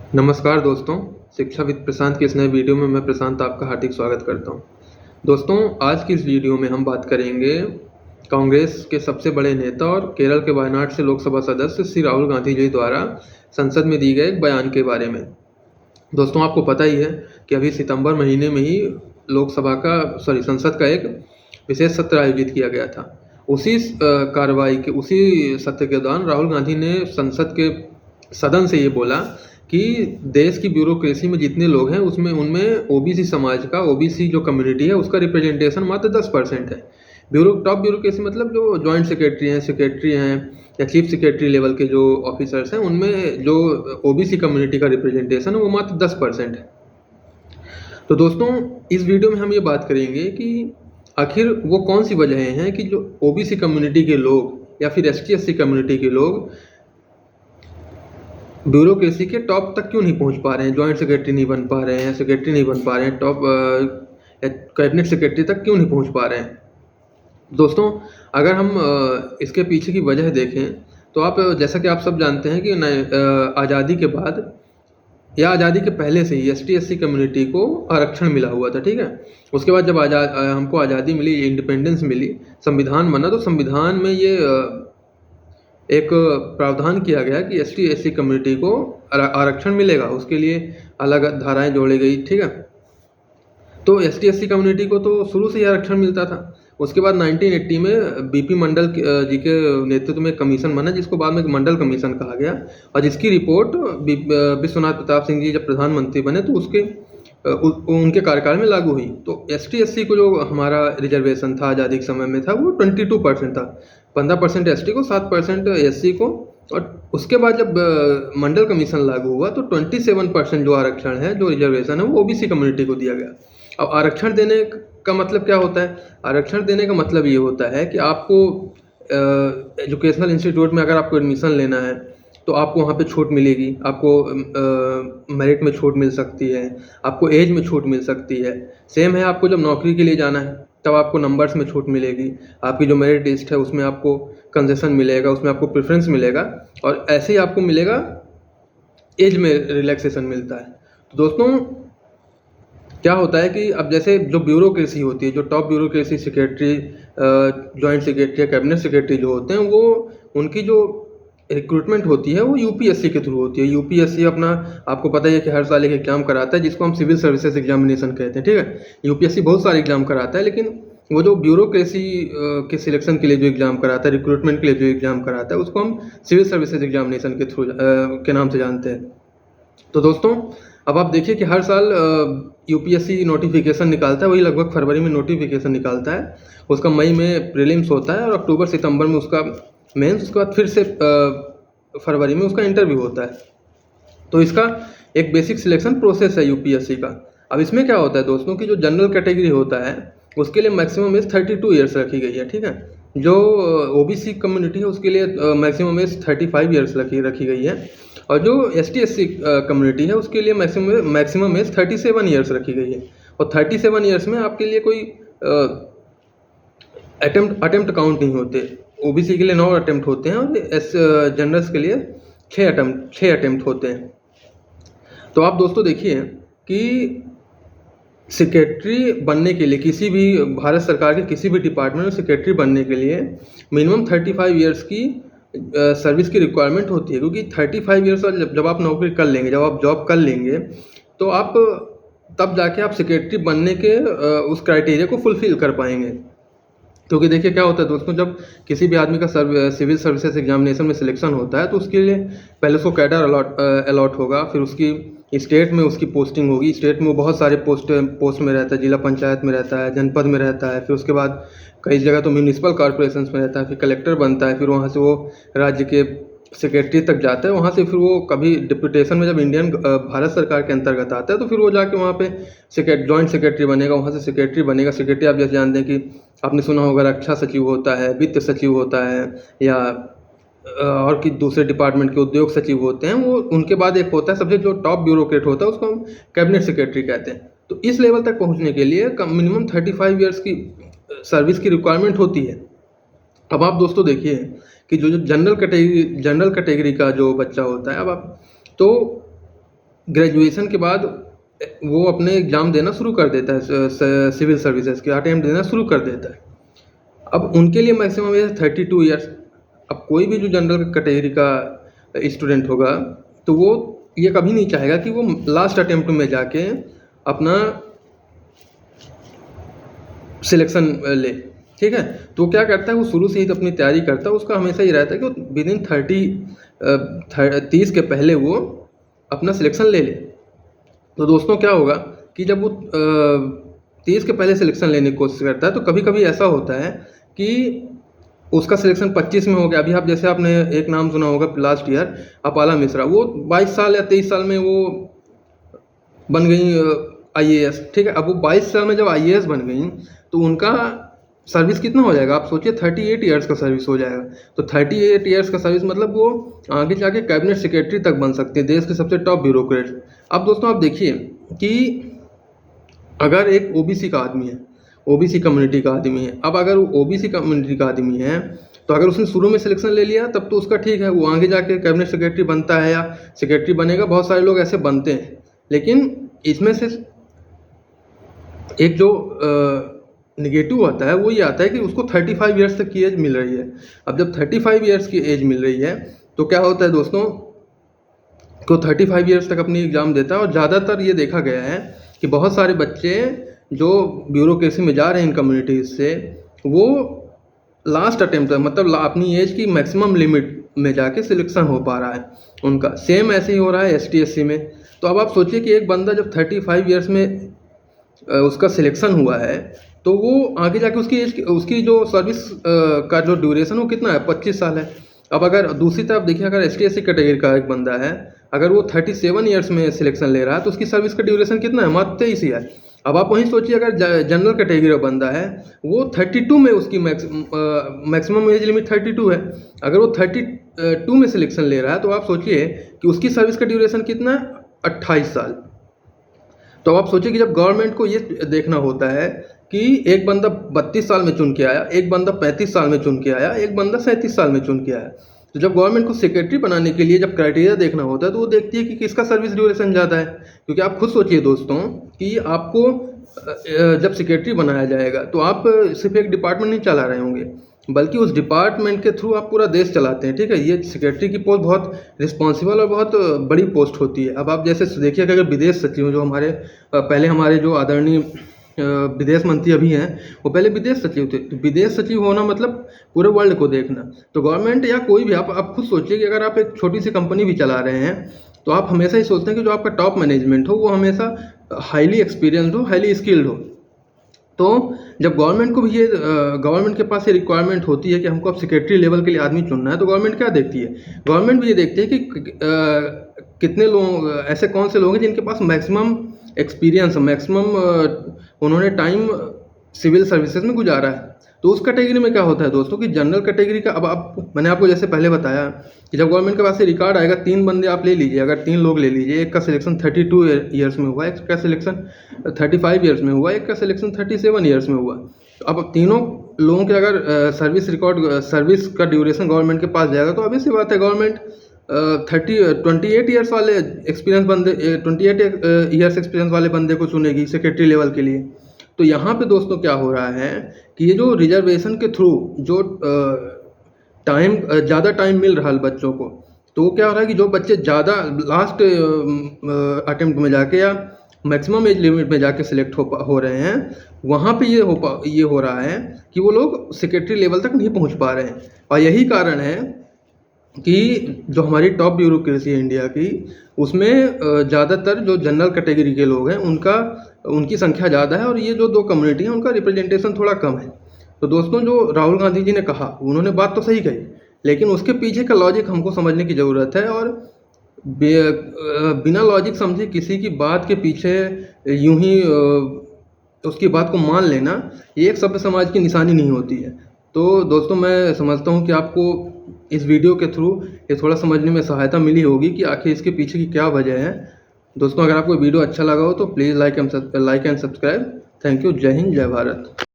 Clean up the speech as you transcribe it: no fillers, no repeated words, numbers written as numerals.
नमस्कार दोस्तों, शिक्षा विद प्रशांत के इस नए वीडियो में मैं प्रशांत आपका हार्दिक स्वागत करता हूं। दोस्तों, आज की इस वीडियो में हम बात करेंगे कांग्रेस के सबसे बड़े नेता और केरल के वायनाड से लोकसभा सदस्य श्री राहुल गांधी जी द्वारा संसद में दिए गए एक बयान के बारे में। दोस्तों, आपको पता ही है कि अभी सितंबर महीने में ही संसद का एक विशेष सत्र आयोजित किया गया था। उसी उसी सत्र के दौरान राहुल गांधी ने संसद के सदन से ये बोला कि देश की ब्यूरोक्रेसी में जितने लोग हैं उसमें उनमें ओबीसी समाज का, ओबीसी जो कम्युनिटी है उसका रिप्रेजेंटेशन मात्र 10% है। टॉप ब्यूरोक्रेसी मतलब जो जॉइंट सेक्रेटरी हैं या चीफ सेक्रेटरी लेवल के जो ऑफिसर्स हैं, उनमें जो ओबीसी कम्युनिटी का रिप्रेजेंटेशन है वो मात्र 10% है। तो दोस्तों, इस वीडियो में हम ये बात करेंगे कि आखिर वो कौन सी वजहें हैं कि जो ओबीसी कम्युनिटी के लोग या फिर एसटी/एससी कम्युनिटी के लोग ब्यूरोक्रेसी के टॉप तक क्यों नहीं पहुंच पा रहे हैं, जॉइंट सेक्रेटरी नहीं बन पा रहे हैं, सेक्रेटरी नहीं बन पा रहे हैं, टॉप कैबिनेट सेक्रेटरी तक क्यों नहीं पहुंच पा रहे हैं। दोस्तों, अगर हम इसके पीछे की वजह देखें तो जैसा कि आप सब जानते हैं कि आज़ादी के बाद या आज़ादी के पहले से ही एसटी/एससी कम्युनिटी को आरक्षण मिला हुआ था। ठीक है, उसके बाद जब हमको आज़ादी मिली, इंडिपेंडेंस मिली, संविधान बना, तो संविधान में ये एक प्रावधान किया गया कि एसटी/एससी कम्युनिटी को आरक्षण मिलेगा। उसके लिए अलग धाराएं जोड़ी गई। ठीक है, तो एसटी/एससी कम्युनिटी को तो शुरू से ही आरक्षण मिलता था। उसके बाद 1980 में बीपी मंडल जी के नेतृत्व में कमीशन बना, जिसको बाद में मंडल कमीशन कहा गया, और जिसकी रिपोर्ट विश्वनाथ प्रताप सिंह जी जब प्रधानमंत्री बने तो उनके कार्यकाल में लागू हुई। तो एसटी/एससी को जो हमारा रिजर्वेशन था आज़ादी के समय में था वो 22% था। 15% एसटी को, 7% एससी को, और उसके बाद जब मंडल कमीशन लागू हुआ तो 27% जो आरक्षण है, जो रिजर्वेशन है, वो ओबीसी कम्युनिटी को दिया गया। अब आरक्षण देने का मतलब क्या होता है? आरक्षण देने का मतलब ये होता है कि आपको एजुकेशनल इंस्टीट्यूट में अगर आपको एडमिशन लेना है तो आपको वहाँ पे छूट मिलेगी, आपको मेरिट में छूट मिल सकती है, आपको एज में छूट मिल सकती है। सेम है, आपको जब नौकरी के लिए जाना है तब आपको नंबर्स में छूट मिलेगी, आपकी जो मेरिट लिस्ट है उसमें आपको कंसेशन मिलेगा, उसमें आपको प्रेफरेंस मिलेगा, और ऐसे ही आपको मिलेगा एज में रिलैक्सेशन मिलता है। तो दोस्तों, क्या होता है कि अब जैसे जो ब्यूरोक्रेसी होती है, जो top bureaucracy secretary, joint secretary या कैबिनेट सेक्रेटरी जो होते हैं, वो उनकी जो रिक्रूटमेंट होती है वो यूपीएससी के थ्रू होती है। यूपीएससी अपना, आपको पता ही है कि हर साल एक एग्जाम कराता है जिसको हम सिविल सर्विसेज एग्जामिनेशन कहते हैं। ठीक है, यूपीएससी बहुत सारे एग्जाम कराता है, लेकिन वो जो ब्यूरोक्रेसी के सिलेक्शन के लिए जो एग्जाम कराता है, रिक्रूटमेंट के लिए जो एग्जाम कराता है, उसको हम सिविल सर्विसेज एग्जामिनेशन के थ्रू के नाम से जानते हैं। तो दोस्तों, अब आप देखिए कि हर साल यूपीएससी नोटिफिकेशन निकालता है, वही लगभग फरवरी में नोटिफिकेशन निकालता है, उसका मई में प्रीलिम्स होता है और अक्टूबर सितंबर में उसका मेंस, उसके बाद फिर से फरवरी में उसका इंटरव्यू होता है। तो इसका एक बेसिक सिलेक्शन प्रोसेस है यूपीएससी का। अब इसमें क्या होता है दोस्तों कि जो जनरल कैटेगरी होता है उसके लिए मैक्सिमम एज 32 ईयर्स रखी गई है। ठीक है, जो ओबीसी कम्युनिटी है उसके लिए मैक्सिमम एज 35 ईयर्स रखी गई है, और जो एसटी/एससी कम्युनिटी है उसके लिए मैक्सिमम एज 37 ईयर्स रखी गई है। और 37 ईयर्स में आपके लिए कोई अटेम्प्ट काउंट नहीं होते। ओबीसी के लिए 9 अटेम्प्ट होते हैं और जनरल्स के लिए 6 अटेम्प्ट होते हैं। तो आप दोस्तों देखिए कि सेक्रेटरी बनने के लिए, किसी भी भारत सरकार के किसी भी डिपार्टमेंट में सेक्रेटरी बनने के लिए मिनिमम 35 ईयर्स की सर्विस की रिक्वायरमेंट होती है, क्योंकि 35 ईयर्स जब आप नौकरी कर लेंगे, जब आप जॉब कर लेंगे, तो आप तब जाके आप सेक्रेटरी बनने के उस क्राइटेरिया को फुलफिल कर पाएंगे। क्योंकि देखिए क्या होता है दोस्तों, जब किसी भी आदमी का सिविल सर्विसेज एग्जामिनेशन में सिलेक्शन होता है तो उसके लिए पहले उसको कैडर अलॉट होगा, फिर उसकी स्टेट में उसकी पोस्टिंग होगी। स्टेट में वो बहुत सारे पोस्ट में रहता है, जिला पंचायत में रहता है, जनपद में रहता है, फिर उसके बाद कई जगह तो म्यूनिसिपल कॉर्पोरेशन में रहता है, फिर कलेक्टर बनता है, फिर वहाँ से वो राज्य के सेक्रेटरी तक जाता है। वहाँ से फिर वो कभी डिप्यूटेशन में जब भारत सरकार के अंतर्गत आता है तो फिर वो जाके वहाँ पे जॉइंट सेक्रेटरी बनेगा, वहाँ से सेक्रेटरी बनेगा। सेक्रेटरी आप जैसे जानते हैं कि आपने सुना होगा रक्षा सचिव होता है, वित्त सचिव होता है, या और कि दूसरे डिपार्टमेंट के उद्योग सचिव होते हैं। वो उनके बाद एक होता है सबसे जो टॉप ब्यूरोक्रेट होता है, उसको हम कैबिनेट सेक्रेटरी कहते हैं। तो इस लेवल तक पहुँचने के लिए मिनिमम 35 ईयर्स की सर्विस की रिक्वायरमेंट होती है। अब आप दोस्तों देखिए कि जो जनरल कैटेगरी का जो बच्चा होता है, अब आप तो ग्रेजुएशन के बाद वो अपने एग्ज़ाम देना शुरू कर देता है, सिविल सर्विसेज के अटेम्प्ट देना शुरू कर देता है। अब उनके लिए मैक्सिमम एज 32 ईयर्स। अब कोई भी जो जनरल कैटेगरी का स्टूडेंट होगा तो वो ये कभी नहीं चाहेगा कि वो लास्ट अटेम्प्ट में जाके अपना सिलेक्शन ले, ठीक है। तो क्या करता है, वो शुरू से ही तो अपनी तैयारी करता है, उसका हमेशा ही रहता है कि विद इन 30 के पहले वो अपना सिलेक्शन ले ले। तो दोस्तों क्या होगा कि जब वो 30 के पहले सिलेक्शन लेने की कोशिश करता है तो कभी कभी ऐसा होता है कि उसका सिलेक्शन 25 में हो गया। अभी आप जैसे आपने एक नाम सुना होगा लास्ट ईयर, अपाला मिश्रा, वो 22 साल या 23 साल में वो बन गई IAS, ठीक है। अब वो 22 साल में जब IAS बन गई तो उनका सर्विस कितना हो जाएगा, आप सोचिए 38 ईयर्स का सर्विस हो जाएगा। तो 38 ईयर्स का सर्विस मतलब वो आगे जाके कैबिनेट सेक्रेटरी तक बन सकते हैं, देश के सबसे टॉप ब्यूरोक्रेट। अब दोस्तों आप देखिए कि अगर एक OBC का आदमी है, OBC कम्युनिटी का आदमी है, अब अगर वो OBC कम्युनिटी का आदमी है तो अगर उसने शुरू में सिलेक्शन ले लिया तब तो उसका ठीक है, वो आगे जाके कैबिनेट सेक्रेटरी बनता है या सेक्रेटरी बनेगा। बहुत सारे लोग ऐसे बनते हैं, लेकिन इसमें से एक जो निगेटिव आता है वो ये आता है कि उसको 35 ईयर्स तक की एज मिल रही है। अब जब 35 ईयर्स की एज मिल रही है तो क्या होता है दोस्तों, को 35 ईयर्स तक अपनी एग्ज़ाम देता है। और ज़्यादातर ये देखा गया है कि बहुत सारे बच्चे जो ब्यूरोक्रेसी में जा रहे हैं इन कम्युनिटीज़ से, वो लास्ट अटेम्प्ट मतलब अपनी एज की मैक्सिमम लिमिट में जाके सिलेक्शन हो पा रहा है उनका। सेम ऐसे ही हो रहा है ST SC में। तो अब आप सोचिए कि एक बंदा जब 35 ईयर्स में उसका सिलेक्शन हुआ है तो वो आगे जाके उसकी जो सर्विस का जो ड्यूरेशन वो कितना है, 25 साल है। अब अगर दूसरी तरफ देखिए, अगर ST SC कैटेगरी का एक बंदा है, अगर वो 37 ईयर्स में सिलेक्शन ले रहा है तो उसकी सर्विस का ड्यूरेशन कितना है, मात्र 23 ईयर। अब आप वहीं सोचिए अगर जनरल कैटेगरी का बंदा है, वो 32 में उसकी मैक्सिमम एज लिमिट 32 है। अगर वो 32 में सिलेक्शन ले रहा है तो आप सोचिए कि उसकी सर्विस का ड्यूरेशन कितना है, 28 साल। तो आप सोचिए कि जब गवर्नमेंट को ये देखना होता है कि एक बंदा 32 साल में चुन के आया, एक बंदा 35 साल में चुन के आया, एक बंदा 37 साल में चुन के आया, तो जब गवर्नमेंट को सेक्रेटरी बनाने के लिए जब क्राइटेरिया देखना होता है तो वो देखती है कि किसका सर्विस ड्यूरेशन ज़्यादा है। क्योंकि आप खुद सोचिए दोस्तों कि आपको जब सेक्रेटरी बनाया जाएगा तो आप सिर्फ एक डिपार्टमेंट नहीं चला रहे होंगे, बल्कि उस डिपार्टमेंट के थ्रू आप पूरा देश चलाते हैं, ठीक है। ये सेक्रेटरी की पोस्ट बहुत रिस्पॉन्सिबल और बहुत बड़ी पोस्ट होती है। अब आप जैसे देखिए कि अगर विदेश सचिव जो हमारे पहले हमारे जो आदरणीय विदेश मंत्री अभी हैं, वो पहले विदेश सचिव थे। तो विदेश सचिव होना मतलब पूरे वर्ल्ड को देखना। तो गवर्नमेंट या कोई भी आप खुद सोचिए कि अगर आप एक छोटी सी कंपनी भी चला रहे हैं तो आप हमेशा ही सोचते हैं कि जो आपका टॉप मैनेजमेंट हो वो हमेशा हाईली एक्सपीरियंस्ड हो, हाईली स्किल्ड हो। तो जब गवर्नमेंट को भी ये गवर्नमेंट के पास ये रिक्वायरमेंट होती है कि हमको अब सेक्रेटरी लेवल के लिए आदमी चुनना है, तो गवर्नमेंट क्या देखती है, गवर्नमेंट भी ये देखती है कि कितने लोग ऐसे कौन से लोग हैं जिनके पास मैक्सिमम एक्सपीरियंस, मैक्सिमम उन्होंने टाइम सिविल सर्विसेज में गुजारा है। तो उस कैटेगरी में क्या होता है दोस्तों कि जनरल कैटेगरी का, अब मैंने आपको जैसे पहले बताया कि जब गवर्नमेंट के पास से रिकॉर्ड आएगा, 3 बंदे आप ले लीजिए, अगर 3 लोग ले लीजिए, एक का सिलेक्शन 32 ईयर्स में हुआ, एक का सिलेक्शन 35 ईयर्स में हुआ, एक का सिलेक्शन 37 ईयर्स में हुआ। तो अब तीनों लोगों के अगर सर्विस का ड्यूरेशन गवर्नमेंट के पास जाएगा तो ऑब्वियस सी बात है गवर्नमेंट 28 ईयर्स वाले एक्सपीरियंस बंदे 28 ईयर्स एक्सपीरियंस वाले बंदे को चुनेगी सेक्रेटरी लेवल के लिए। तो यहाँ पे दोस्तों क्या हो रहा है कि ये जो रिजर्वेशन के थ्रू जो ज़्यादा टाइम मिल रहा है बच्चों को, तो क्या हो रहा है कि जो बच्चे ज़्यादा लास्ट अटेम्प्ट में जाके या मैक्सिमम एज लिमिट में जाके सिलेक्ट हो रहे हैं, वहाँ पे ये हो रहा है कि वो लोग सेक्रेटरी लेवल तक नहीं पहुँच पा रहे हैं। और यही कारण है कि जो हमारी टॉप ब्यूरोक्रेसी है इंडिया की, उसमें ज़्यादातर जो जनरल कैटेगरी के लोग हैं उनकी संख्या ज़्यादा है, और ये जो 2 कम्युनिटी हैं उनका रिप्रेजेंटेशन थोड़ा कम है। तो दोस्तों जो राहुल गांधी जी ने कहा, उन्होंने बात तो सही कही, लेकिन उसके पीछे का लॉजिक हमको समझने की ज़रूरत है। और बिना लॉजिक समझे किसी की बात के पीछे यूं ही उसकी बात को मान लेना, ये एक सभ्य समाज की निशानी नहीं होती है। तो दोस्तों मैं समझता हूँ कि आपको इस वीडियो के थ्रू ये थोड़ा समझने में सहायता मिली होगी कि आखिर इसके पीछे की क्या वजह है। दोस्तों अगर आपको वीडियो अच्छा लगा हो तो please like and subscribe. Thank you. जय हिंद, जय भारत।